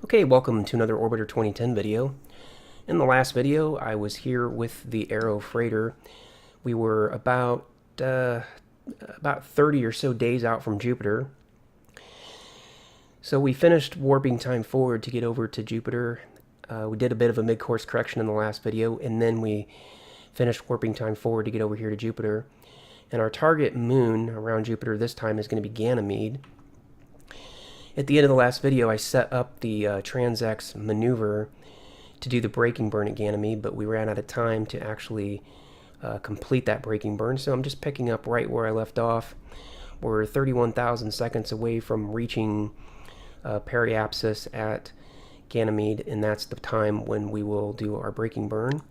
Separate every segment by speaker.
Speaker 1: Okay, welcome to another Orbiter 2010 video. In the last video, I was here with the Aero freighter. We were about 30 or so days out from Jupiter. So we finished warping time forward to get over to Jupiter. We did a bit of a mid-course correction in the last video, and then we finished warping time forward to get over here to Jupiter. And our target moon around Jupiter this time is going to be Ganymede. At the end of the last video, I set up the Transx maneuver to do the braking burn at Ganymede, but we ran out of time to actually complete that braking burn, so I'm just picking up right where I left off. We're 31,000 seconds away from reaching periapsis at Ganymede, and that's the time when we will do our braking burn.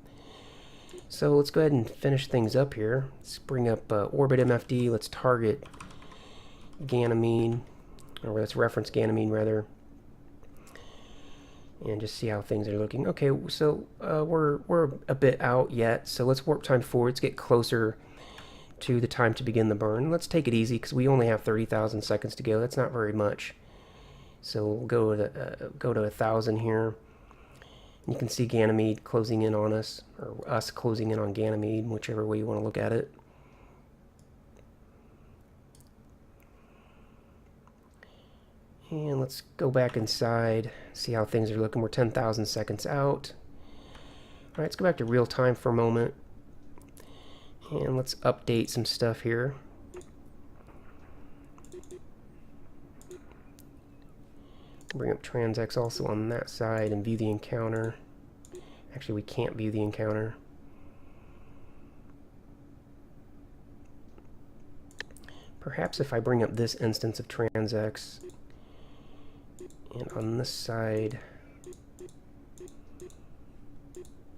Speaker 1: So let's go ahead and finish things up here. Let's bring up Orbit MFD. Let's target Ganymede, or let's reference Ganymede rather, and just see how things are looking. Okay, so we're a bit out yet, so let's warp time forward. Let's get closer to the time to begin the burn. Let's take it easy because we only have 30,000 seconds to go. That's not very much. So we'll go to 1,000 here. You can see Ganymede closing in on us, or us closing in on Ganymede, whichever way you want to look at it. And let's go back inside, see how things are looking. We're 10,000 seconds out. All right, let's go back to real time for a moment. And let's update some stuff here. Bring up Transx also on that side and view the encounter. Actually, we can't view the encounter. Perhaps if I bring up this instance of Transx, and on this side,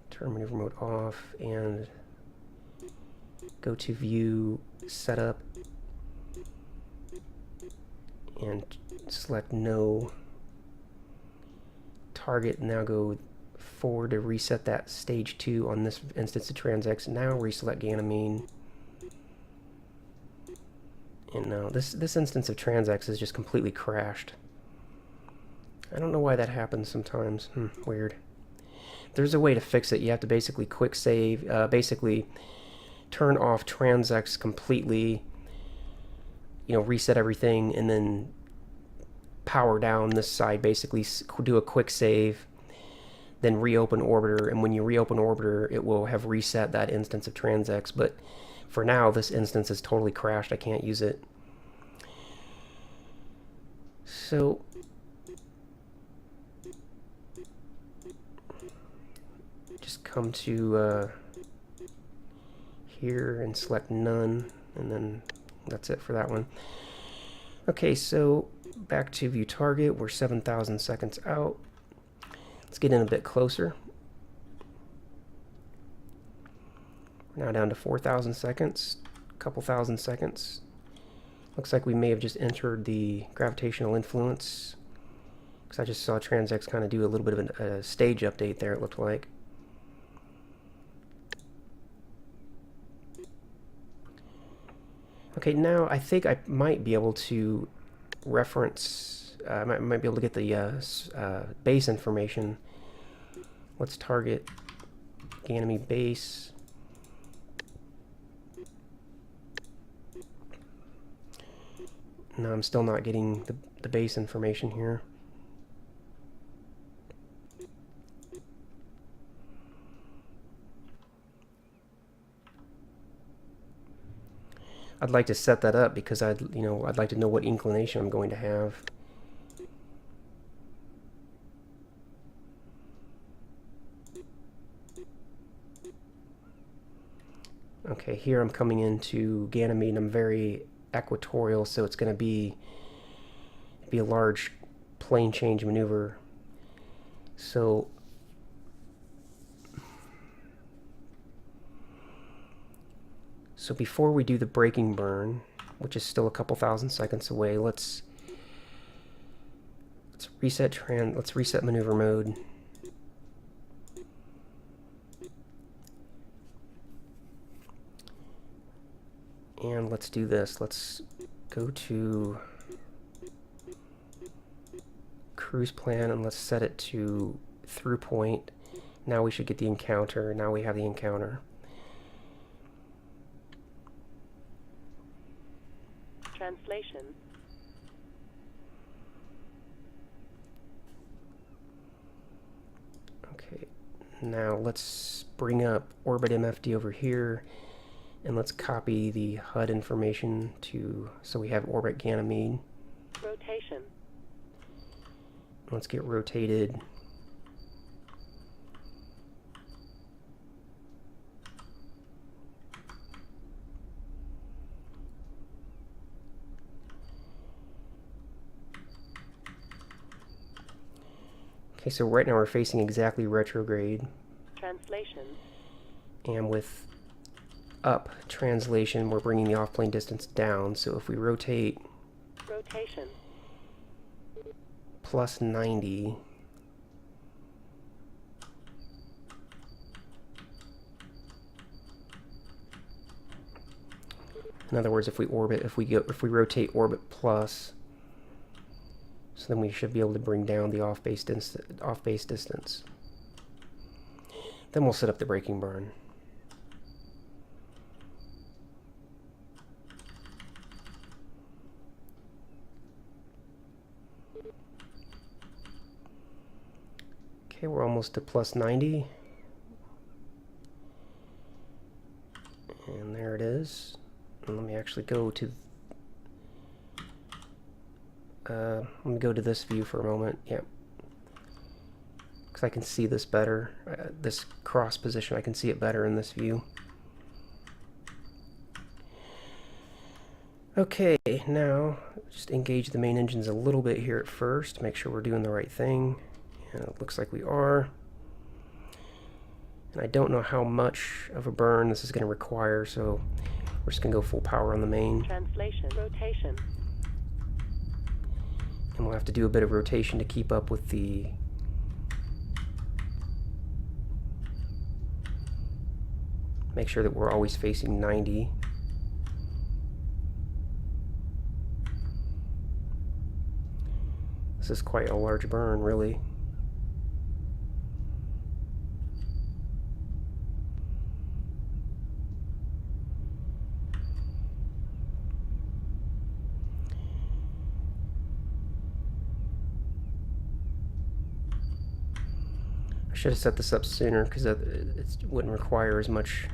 Speaker 1: turn maneuver mode off and go to view setup and select no target. Now go forward to reset that stage 2 on this instance of Transx. Now reselect Ganymede. And now this instance of Transx is just completely crashed. I don't know why that happens sometimes. Weird. There's a way to fix it. You have to basically quick save, basically turn off Transx completely, reset everything, and then power down this side, basically do a quick save, then reopen Orbiter, and when you reopen Orbiter, it will have reset that instance of Transx, but for now, this instance is totally crashed. I can't use it. So just come to here and select none, and then that's it for that one. Okay, so back to view target. We're 7,000 seconds out. Let's get in a bit closer. We're now down to 4,000 seconds, a couple thousand seconds. Looks like we may have just entered the gravitational influence, because I just saw Transx kind of do a little bit of a stage update there, it looked like. Okay, now I think I might be able to reference, I might be able to get the base information. Let's target Ganymede base. No, I'm still not getting the base information here. I'd like to set that up because I'd like to know what inclination I'm going to have. Okay, here I'm coming into Ganymede, and I'm very equatorial, so it's going to be a large plane change maneuver. So before we do the braking burn, which is still a couple thousand seconds away, let's reset maneuver mode. And let's do this. Let's go to cruise plan, and let's set it to through point. Now we should get the encounter. Now we have the encounter.
Speaker 2: Translation.
Speaker 1: Okay, now let's bring up orbit MFD over here, and let's copy the HUD information to, so we have orbit Ganymede.
Speaker 2: Rotation.
Speaker 1: Let's get rotated. Okay, so right now we're facing exactly retrograde.
Speaker 2: Translation.
Speaker 1: And with up translation, we're bringing the off-plane distance down. So if we rotate
Speaker 2: Rotation.
Speaker 1: plus 90, in other words, if we rotate orbit plus, so then we should be able to bring down the off-base distance. Then we'll set up the braking burn. Okay, we're almost to plus 90. And there it is. And let me actually go to let me go to this view for a moment. Yep. Because I can see this better. This cross position, I can see it better in this view. Okay, now just engage the main engines a little bit here at first. Make sure we're doing the right thing. And it looks like we are. And I don't know how much of a burn this is going to require, so we're just going to go full power on the main.
Speaker 2: Translation. Rotation.
Speaker 1: And we'll have to do a bit of rotation to keep up with the make sure that we're always facing 90. This is quite a large burn, really. Should have set this up sooner because it wouldn't require as much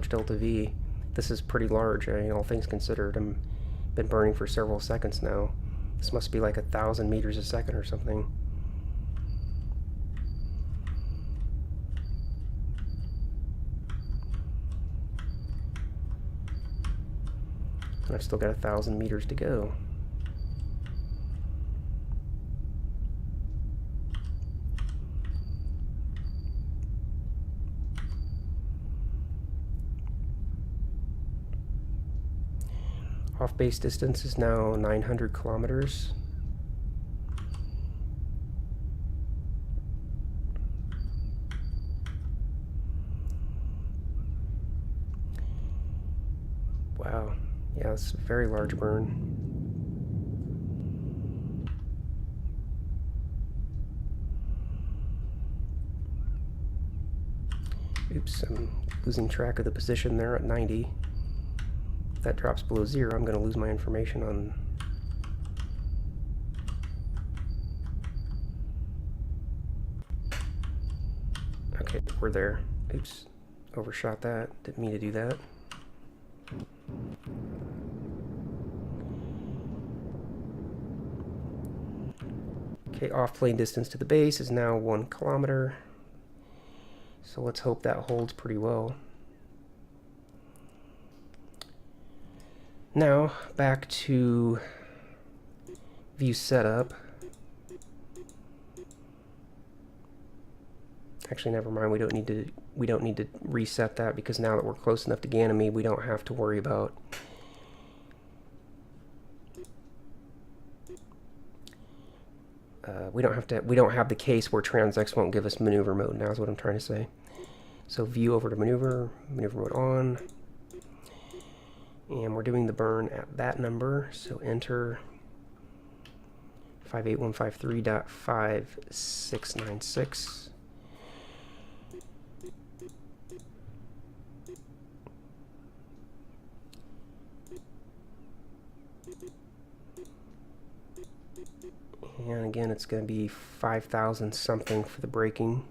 Speaker 1: delta V. This is pretty large, all things considered. I've been burning for several seconds now. This must be like 1,000 meters a second or something. And I've still got 1,000 meters to go. Off-base distance is now 900 kilometers. Wow, yeah, it's a very large burn. Oops, I'm losing track of the position there at 90. If that drops below 0, I'm going to lose my information on... Okay, we're there. Oops, overshot that. Didn't mean to do that. Okay, off-plane distance to the base is now 1 kilometer. So let's hope that holds pretty well. Now, back to view setup. Actually, never mind. We don't need to reset that because now that we're close enough to Ganymede, we don't have to worry about we don't have the case where TransX won't give us maneuver mode. Now is what I'm trying to say. So view over to maneuver mode on. And we're doing the burn at that number, so enter 58153.5696. And again, it's going to be 5,000 something for the braking.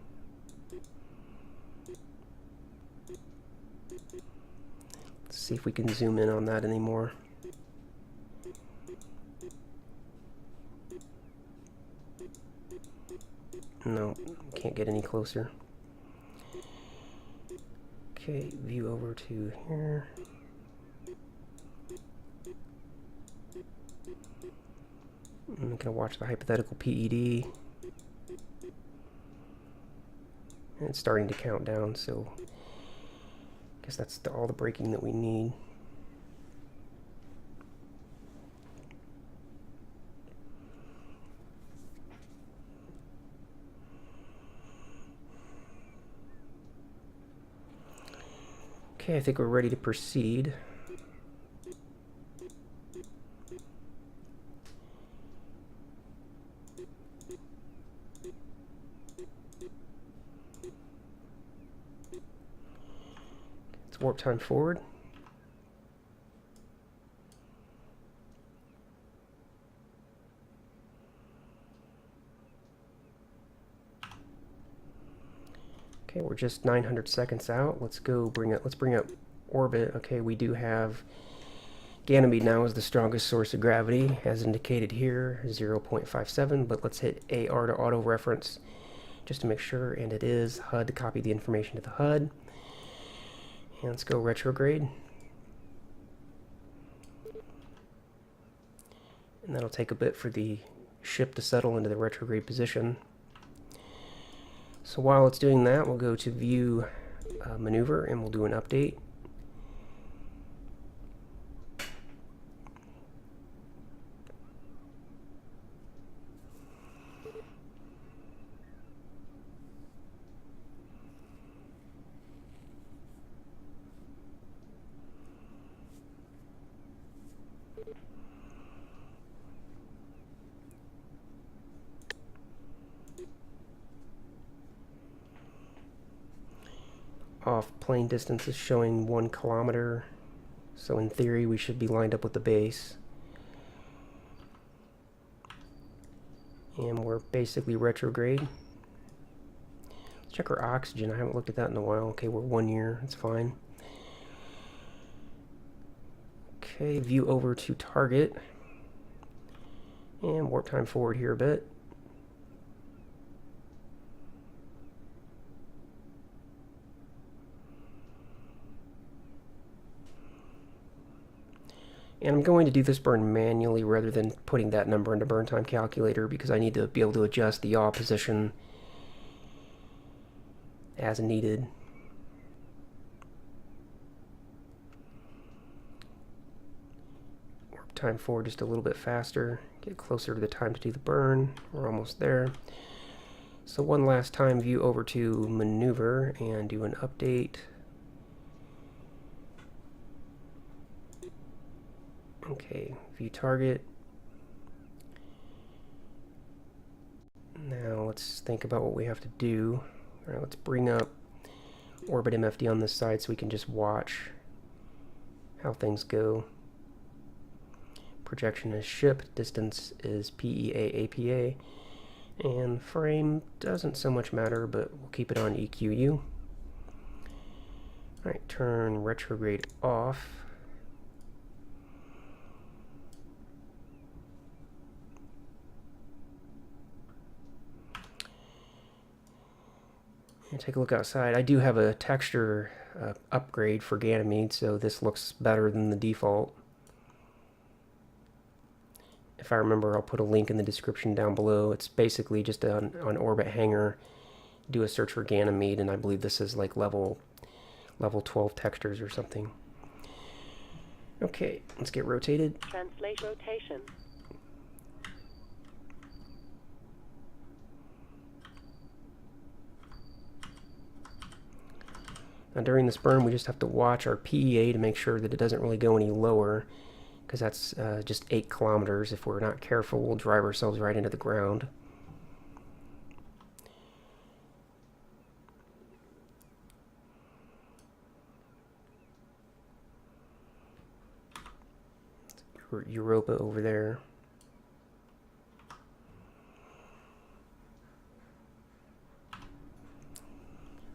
Speaker 1: Let's see if we can zoom in on that anymore. No, can't get any closer. Okay, view over to here. I'm going to watch the hypothetical PED. And it's starting to count down, so I guess that's all the braking that we need. Okay, I think we're ready to proceed. It's warp time forward. Okay, we're just 900 seconds out. Let's bring up orbit. Okay, we do have Ganymede now is the strongest source of gravity, as indicated here, 0.57, but let's hit AR to auto-reference just to make sure, and it is HUD to copy the information to the HUD. And let's go retrograde. And that'll take a bit for the ship to settle into the retrograde position. So while it's doing that, we'll go to view maneuver and we'll do an update. Off plane distance is showing 1 kilometer, so in theory we should be lined up with the base. And we're basically retrograde. Let's check our oxygen. I haven't looked at that in a while. Okay, we're 1 year. That's fine. Okay, view over to target. And warp time forward here a bit. And I'm going to do this burn manually rather than putting that number into burn time calculator because I need to be able to adjust the yaw position as needed. Warp time forward just a little bit faster, get closer to the time to do the burn. We're almost there. So one last time, view over to maneuver and do an update. Okay, view target. Now let's think about what we have to do. All right, let's bring up orbit MFD on this side so we can just watch how things go. Projection is ship, distance is PEA APA, and frame doesn't so much matter, but we'll keep it on EQU. All right, turn retrograde off. Take a look outside. I do have a texture upgrade for Ganymede, so this looks better than the default. If I remember, I'll put a link in the description down below. It's basically just on orbit hangar, do a search for Ganymede, and I believe this is like level 12 textures or something. Okay, let's get rotated.
Speaker 2: Translation rotation.
Speaker 1: Now during this burn, we just have to watch our PEA to make sure that it doesn't really go any lower, because that's just 8 kilometers. If we're not careful, we'll drive ourselves right into the ground. Europa over there.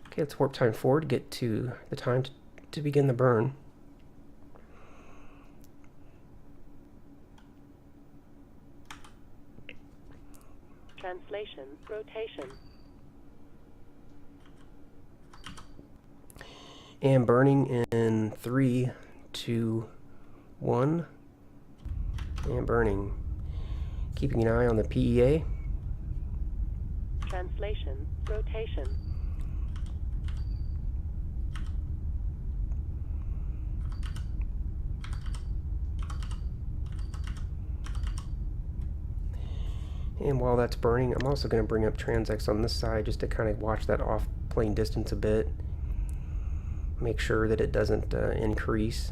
Speaker 1: Okay, let's warp time forward to get to the time to begin the burn.
Speaker 2: Translation. Rotation.
Speaker 1: And burning in 3, 2, 1. And burning. Keeping an eye on the PEA.
Speaker 2: Translation. Rotation.
Speaker 1: And while that's burning, I'm also going to bring up transx on this side just to kind of watch that off-plane distance a bit. Make sure that it doesn't increase.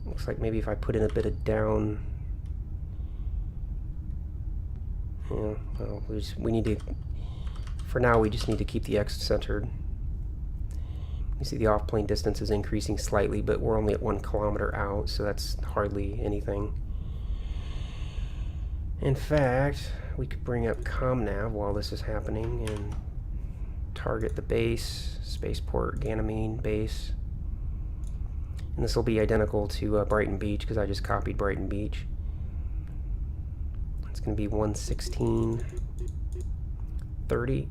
Speaker 1: Looks like maybe if I put in a bit of down... Yeah, well, we need to... For now, we just need to keep the X centered. You see the off-plane distance is increasing slightly, but we're only at 1 kilometer out, so that's hardly anything. In fact, we could bring up ComNav while this is happening and target the base, spaceport Ganymede base. And this will be identical to Brighton Beach because I just copied Brighton Beach. It's going to be 1:16:30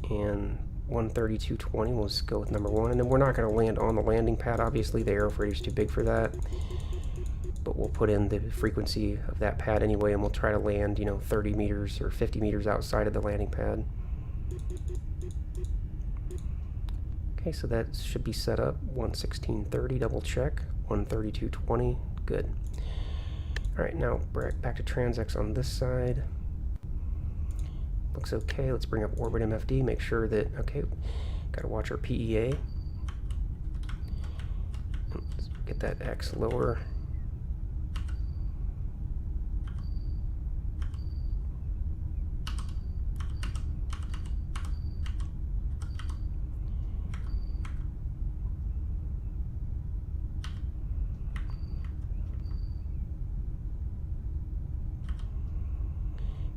Speaker 1: and 1:32:20. We'll just go with number 1, and then we're not going to land on the landing pad. Obviously, the airfreighter is too big for that. But we'll put in the frequency of that pad anyway, and we'll try to land, 30 meters or 50 meters outside of the landing pad. Okay, so that should be set up. 1:16:30, double check. 1:32:20, good. Alright, now back to transx on this side. Looks okay. Let's bring up orbit MFD, make sure that, okay, gotta watch our PEA. Let's get that X lower.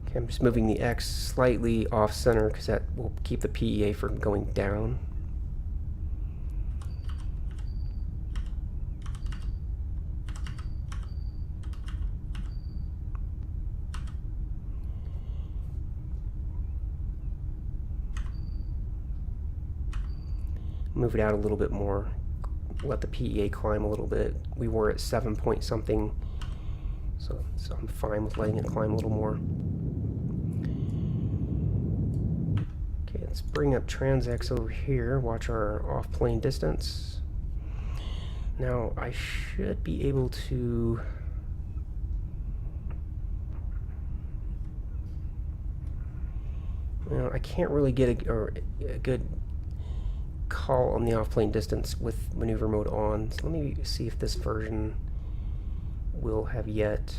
Speaker 1: Okay, I'm just moving the X slightly off center because that will keep the PEA from going down. Move it out a little bit more. Let the PEA climb a little bit. We were at 7 point something, so I'm fine with letting it climb a little more. Okay, let's bring up transx over here. Watch our off-plane distance. Now I should be able to... Well, I can't really get a good call on the off-plane distance with maneuver mode on. So let me see if this version will have yet.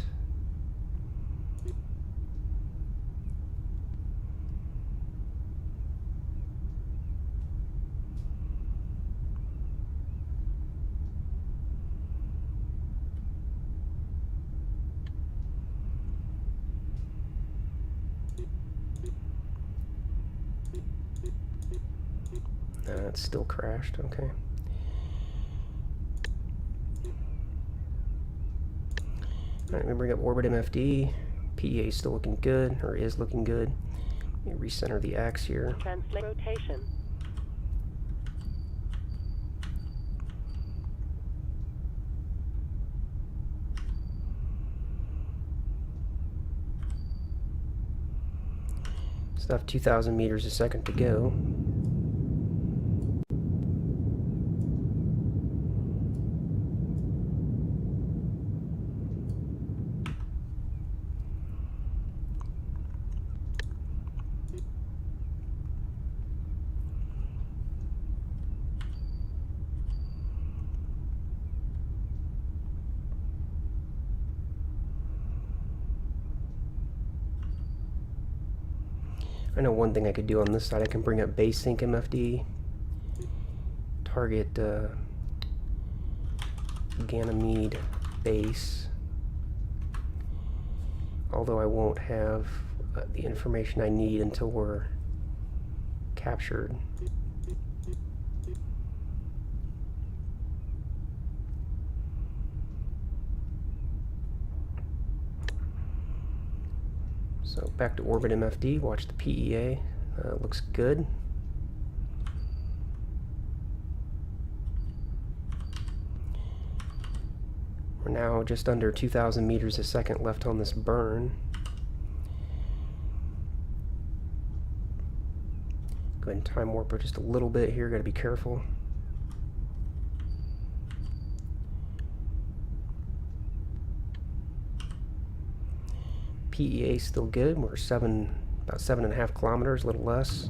Speaker 1: It's still crashed, okay. Alright, let me bring up orbit MFD. PEA is still looking good, or is looking good. Let me recenter the X here.
Speaker 2: Translate. Rotation.
Speaker 1: Still have 2,000 meters a second to go. I know one thing I could do on this side. I can bring up base sync MFD, target Ganymede base, although I won't have the information I need until we're captured. So back to orbit MFD, watch the PEA, looks good. We're now just under 2,000 meters a second left on this burn. Go ahead and time warp it just a little bit here, gotta be careful. PEA still good. We're about 7.5 kilometers, a little less.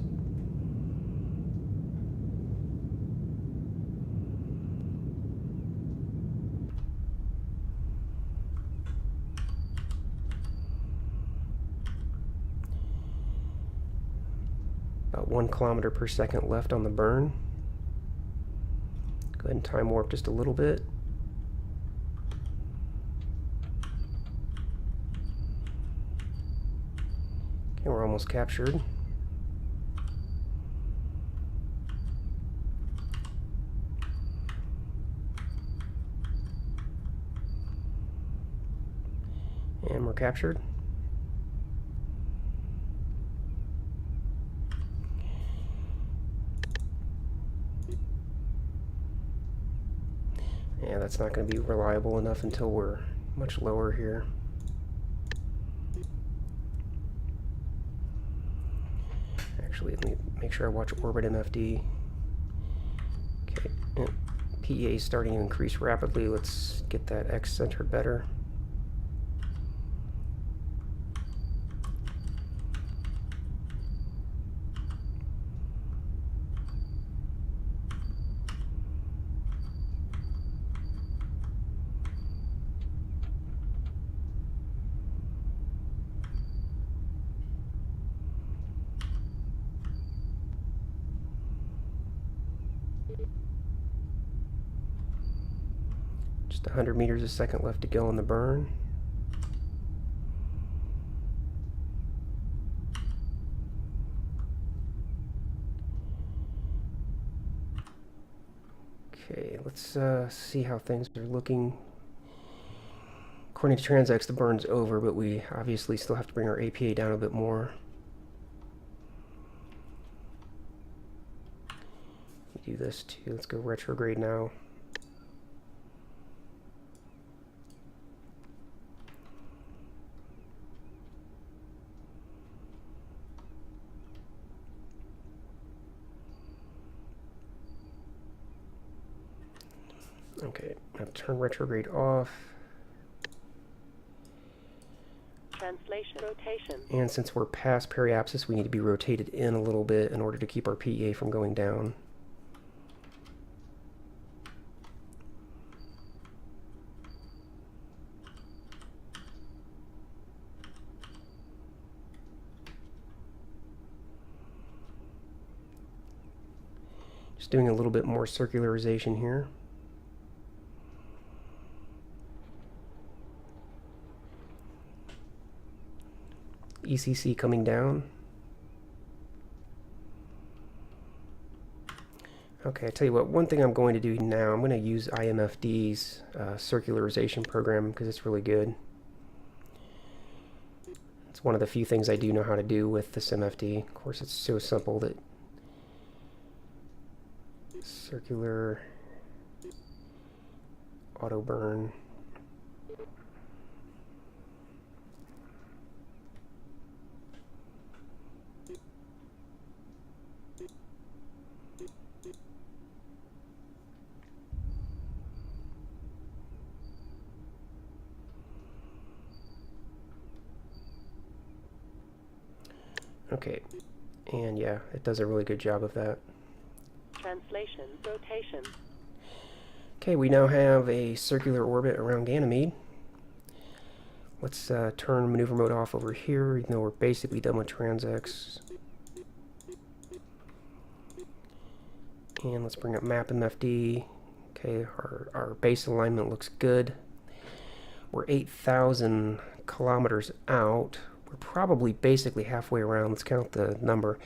Speaker 1: About 1 kilometer per second left on the burn. Go ahead and time warp just a little bit. Okay, we're almost captured. And we're captured. Yeah, that's not going to be reliable enough until we're much lower here. Actually, let me make sure I watch orbit MFD. Okay, PEA is starting to increase rapidly. Let's get that X centered better. Just 100 meters a second left to go on the burn. Okay, let's see how things are looking. According to TransX, the burn's over, but we obviously still have to bring our APA down a bit more. We do this too. Let's go retrograde now. Okay, I have to turn retrograde off.
Speaker 2: Translation. Rotation.
Speaker 1: And since we're past periapsis, we need to be rotated in a little bit in order to keep our PEA from going down. Just doing a little bit more circularization here. ECC coming down. Okay, I tell you what, one thing I'm going to do now, I'm going to use IMFD's circularization program because it's really good. It's one of the few things I do know how to do with this MFD. Of course, it's so simple that circular auto burn. Okay, and yeah, it does a really good job of that.
Speaker 2: Translation. Rotation.
Speaker 1: Okay, we now have a circular orbit around Ganymede. Let's turn maneuver mode off over here, even though we're basically done with TransX. And let's bring up map MFD. Okay, our base alignment looks good. We're 8,000 kilometers out. We're probably basically halfway around. Let's count the number.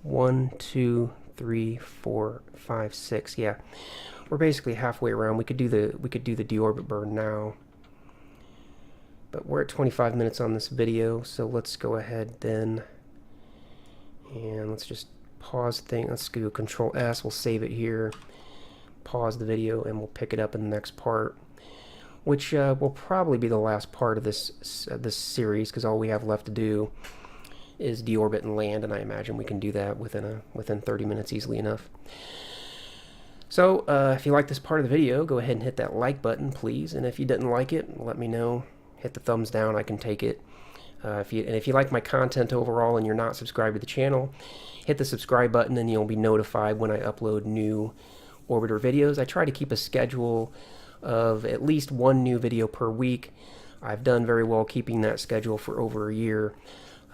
Speaker 1: 1, 2, 3, 4, 5, 6. Yeah, we're basically halfway around. We could do the deorbit burn now, but we're at 25 minutes on this video, so let's go ahead then and let's just pause thing. Let's do Control S. We'll save it here. Pause the video, and we'll pick it up in the next part, which will probably be the last part of this series, because all we have left to do is deorbit and land, and I imagine we can do that within 30 minutes easily enough. So if you like this part of the video, go ahead and hit that like button, please. And if you didn't like it, let me know. Hit the thumbs down. I can take it. If you like my content overall and you're not subscribed to the channel, hit the subscribe button, and you'll be notified when I upload new orbiter videos. I try to keep a schedule of at least one new video per week. I've done very well keeping that schedule for over a year.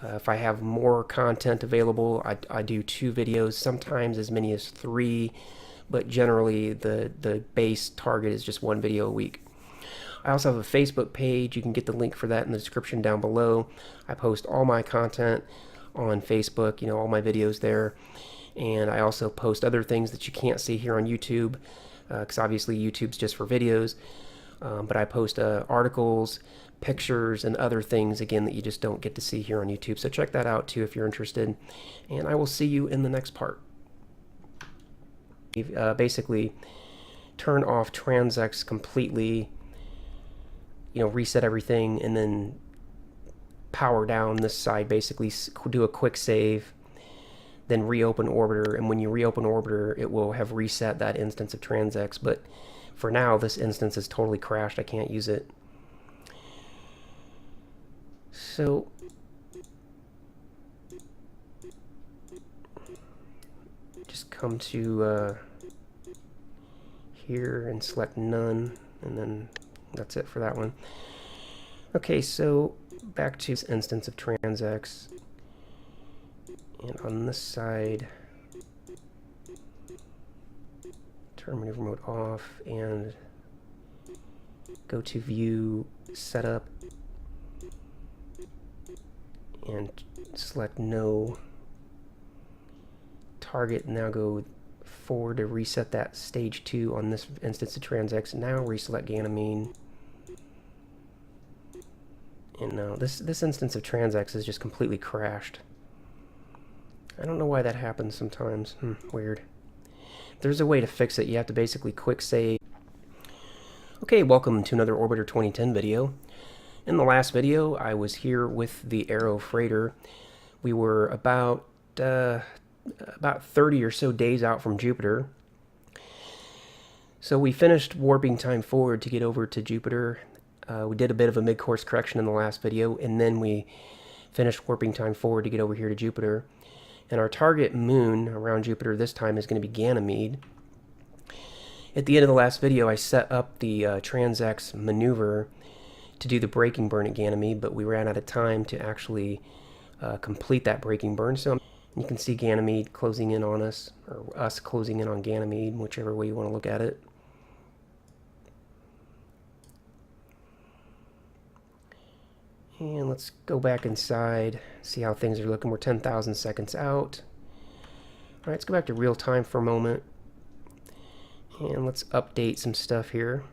Speaker 1: If I have more content available, I do 2 videos, sometimes as many as 3, but generally the base target is just 1 video a week. I also have a Facebook page. You can get the link for that in the description down below. I post all my content on Facebook, all my videos there. And I also post other things that you can't see here on YouTube, because obviously YouTube's just for videos. But I post articles, pictures, and other things, again, that you just don't get to see here on YouTube. So check that out too if you're interested. And I will see you in the next part. Basically, turn off transx completely, reset everything, and then power down this side, basically do a quick save, then reopen orbiter, and when you reopen orbiter, it will have reset that instance of transx. But for now, this instance is totally crashed. I can't use it. So just come to here and select none, and then that's it for that one. Okay, so back to this instance of transx, and on this side, turn maneuver mode off and go to view setup and select no target. Now go forward to reset that stage 2 on this instance of transx. Now reselect Ganymede. And now this instance of transx is just completely crashed. I don't know why that happens sometimes. Weird. There's a way to fix it. You have to basically quick save. Okay, welcome to another Orbiter 2010 video. In the last video, I was here with the Arrow freighter. We were about 30 or so days out from Jupiter. So we finished warping time forward to get over to Jupiter. We did a bit of a mid-course correction in the last video, and then we finished warping time forward to get over here to Jupiter. And our target moon around Jupiter this time is going to be Ganymede. At the end of the last video, I set up the transx maneuver to do the braking burn at Ganymede, but we ran out of time to actually complete that braking burn. So you can see Ganymede closing in on us, or us closing in on Ganymede, whichever way you want to look at it. And let's go back inside, see how things are looking. We're 10,000 seconds out. All right, let's go back to real time for a moment. And let's update some stuff here.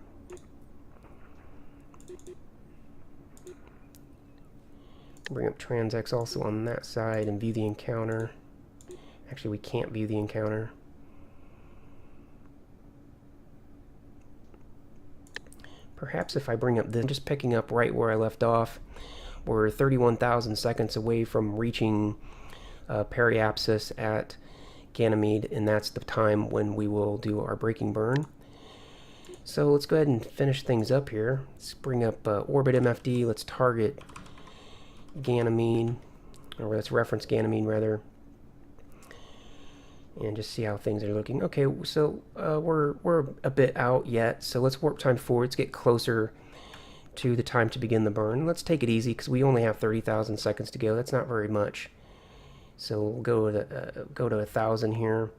Speaker 1: Bring up transx also on that side and view the encounter. Actually, we can't view the encounter. Perhaps if I bring up this, just picking up right where I left off, we're 31,000 seconds away from reaching periapsis at Ganymede, and that's the time when we will do our braking burn. So let's go ahead and finish things up here. Let's bring up orbit MFD. Let's target Ganymede, or let's reference Ganymede rather, and just see how things are looking. Okay, so we're a bit out yet, so let's warp time forward. Let's get closer to the time to begin the burn. Let's take it easy because we only have 30,000 seconds to go. That's not very much. So we'll go to 1,000 here.